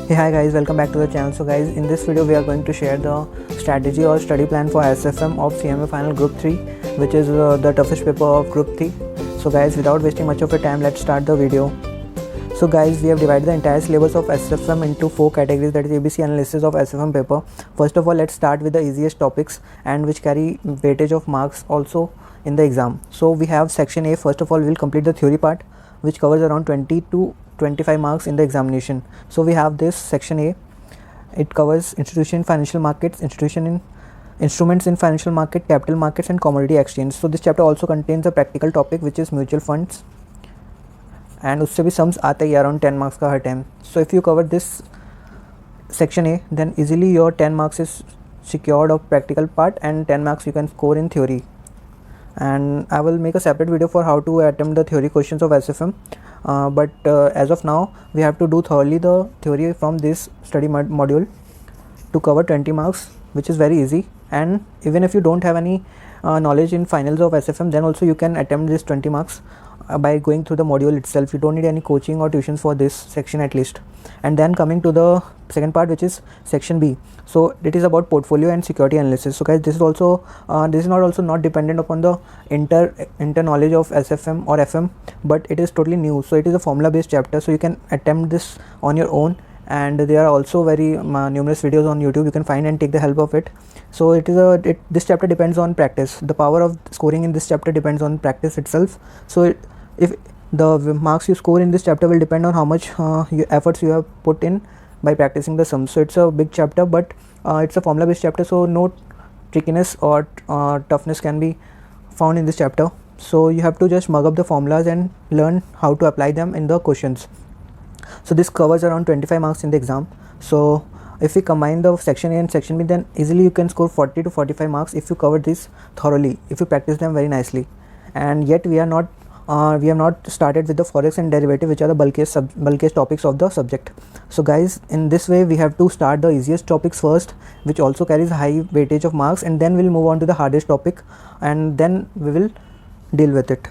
Hey, hi guys, welcome back to the channel. So guys, in this video we are going to share the strategy or study plan for SFM of CMA Final Group 3, which is the toughest paper of Group 3. So guys, without wasting much of your time, let's start the video. So guys, we have divided the entire syllabus of SFM into 4 categories, that is ABC analysis of SFM paper. First of all, let's start with the easiest topics and which carry weightage of marks also in the exam. So we have section A. First of all, we will complete the theory part, which covers around 20 to 25 marks in the examination. So we have this section A. It covers institution in financial markets, instruments in financial market, capital markets and commodity exchange. So this chapter also contains a practical topic which is mutual funds, and उससे भी sums आते ही around 10 marks का हर time. So if you cover this section A, then easily your 10 marks is secured of practical part and 10 marks you can score in theory. And I will make a separate video for how to attempt the theory questions of SFM. But as of now, we have to do thoroughly the theory from this study module to cover 20 marks, which is very easy. And even if you don't have any knowledge in finals of SFM, then also you can attempt this 20 marks by going through the module itself. You don't need any coaching or tuitions for this section at least. And then coming to the second part, which is section B. So it is about portfolio and security analysis. So guys, this is also not dependent upon the inter knowledge of SFM or FM, but it is totally new. So it is a formula based chapter, so you can attempt this on your own, and there are also very numerous videos on YouTube you can find and take the help of it. So this chapter depends on practice. The power of scoring in this chapter depends on practice itself. So if the marks you score in this chapter will depend on how much efforts you have put in by practicing the sums. So it's a big chapter, but it's a formula based chapter, so no trickiness or toughness can be found in this chapter. So you have to just mug up the formulas and learn how to apply them in the questions. So this covers around 25 marks in the exam. So if we combine the section A and section B, then easily you can score 40 to 45 marks if you cover this thoroughly, if you practice them very nicely. And yet we have not started with the forex and derivative, which are the bulkiest topics of the subject. So guys, in this way we have to start the easiest topics first, which also carries high weightage of marks, and then we'll move on to the hardest topic and then we will deal with it.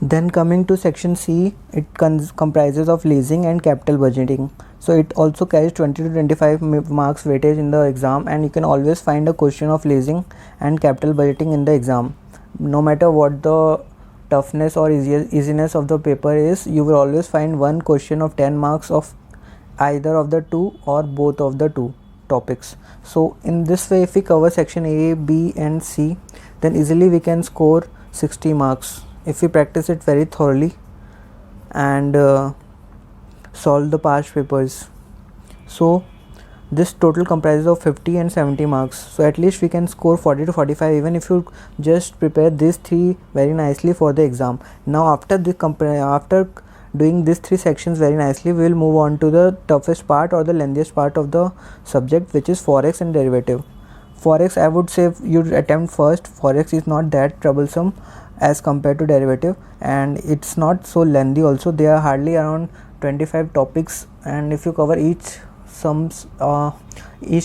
Then coming to section C, it comprises of leasing and capital budgeting. So it also carries 20 to 25 marks weightage in the exam, and you can always find a question of leasing and capital budgeting in the exam. No matter what the toughness or easiness of the paper is, you will always find one question of 10 marks of either of the two or both of the two topics. So in this way, if we cover section A, B and C, then easily we can score 60 marks if we practice it very thoroughly and solve the past papers. So this total comprises of 50 and 70 marks. So at least we can score 40 to 45 even if you just prepare these three very nicely for the exam. Now after doing these three sections very nicely, we will move on to the toughest part or the lengthiest part of the subject, which is forex and derivative. Forex, I would say you attempt first. Forex is not that troublesome as compared to derivative, and it's not so lengthy also. There are hardly around 25 topics, and if you cover each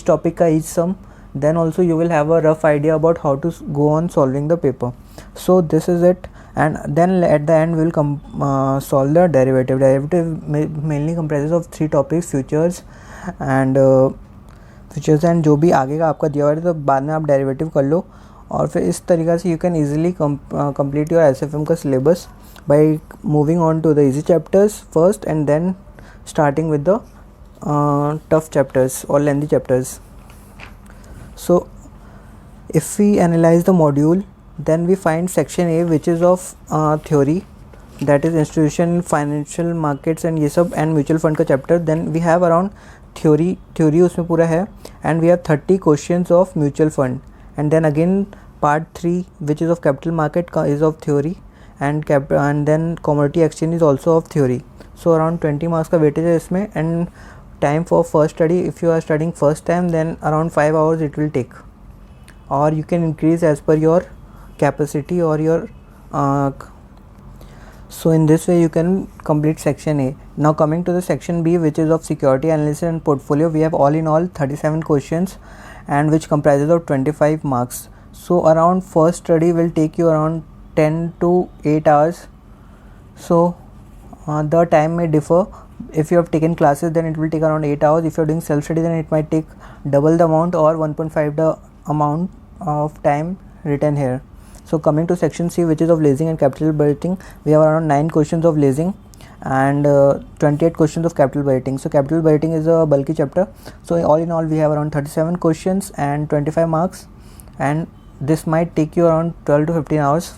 topic ka each sum, then also you will have a rough idea about how to go on solving the paper. So this is it, and then at the end we will solve the derivative. Derivative mainly comprises of 3 topics: futures and जो भी आगे का आपका दिया हुआ है, तो बाद में आप डेरिवेटिव कर लो, और फिर इस तरीक़ा से you can easily complete your SFM का syllabus by moving on to the easy chapters first and then starting with the tough chapters or lengthy chapters. So if we analyze the module, then we find section A, which is of theory, that is institution, financial markets and ये सब, and mutual fund का chapter. Then we have around theory उसमें पूरा है, and we have 30 questions of mutual fund, and then again part 3, which is of capital market is of theory, and then commodity exchange is also of theory. So around 20 marks का weightage है इसमें, and time for first study, if you are studying first time, then around 5 hours it will take, or you can increase as per your capacity or your so in this way you can complete section A. Now coming to the section B, which is of security analysis and portfolio, we have all in all 37 questions, and which comprises of 25 marks. So around first study will take you around 10 to 8 hours. So the time may differ if you have taken classes, then it will take around 8 hours. If you are doing self study, then it might take double the amount or 1.5 the amount of time written here. So coming to section C, which is of lacing and capital budgeting, we have around 9 questions of lacing and 28 questions of capital budgeting. So capital budgeting is a bulky chapter, so all in all we have around 37 questions and 25 marks, and this might take you around 12 to 15 hours.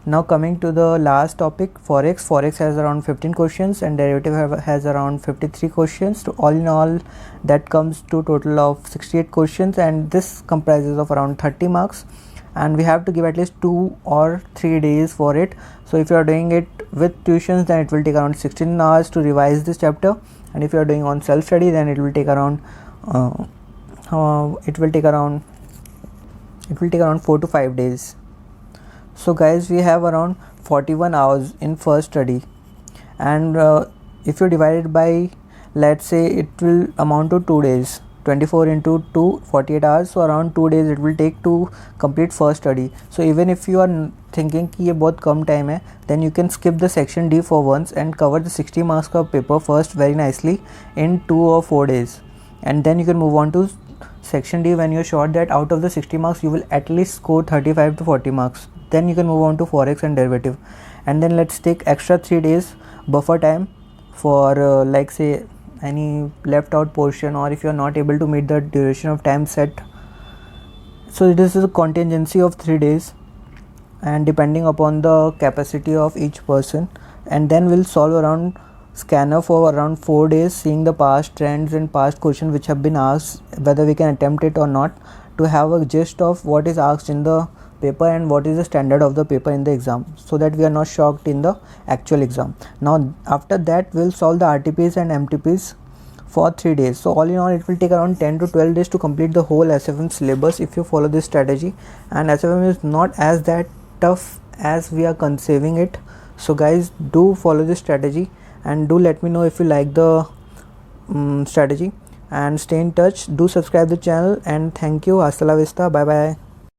Now coming to the last topic, forex has around 15 questions and derivative has around 53 questions. So all in all that comes to total of 68 questions, and this comprises of around 30 marks, and we have to give at least 2 or 3 days for it. So if you are doing it with tuitions, then it will take around 16 hours to revise this chapter, and if you are doing on self study, then it will take around 4 to 5 days. So guys, we have around 41 hours in first study, and if you divide it by, let's say, it will amount to 2 days. 24 into 2, 48 hours, so around 2 days it will take to complete first study. So even if you are thinking कि ये बहुत कम time है, then you can skip the section D for once and cover the 60 marks का paper first very nicely in 2 or 4 days, and then you can move on to section D when you're sure that out of the 60 marks you will at least score 35 to 40 marks. Then you can move on to forex and derivative, and then let's take extra 3 days buffer time for like say any left out portion, or if you are not able to meet the duration of time set. So this is a contingency of 3 days, and depending upon the capacity of each person, and then we'll solve around scanner for around 4 days, seeing the past trends and past questions which have been asked, whether we can attempt it or not, to have a gist of what is asked in the paper and what is the standard of the paper in the exam, so that we are not shocked in the actual exam. Now after that we'll solve the RTPs and MTPs for 3 days. So all in all it will take around 10 to 12 days to complete the whole SFM syllabus if you follow this strategy, and SFM is not as that tough as we are conceiving it. So guys, do follow this strategy and do let me know if you like the strategy, and stay in touch. Do subscribe the channel, and thank you. Hasta la vista. Bye bye.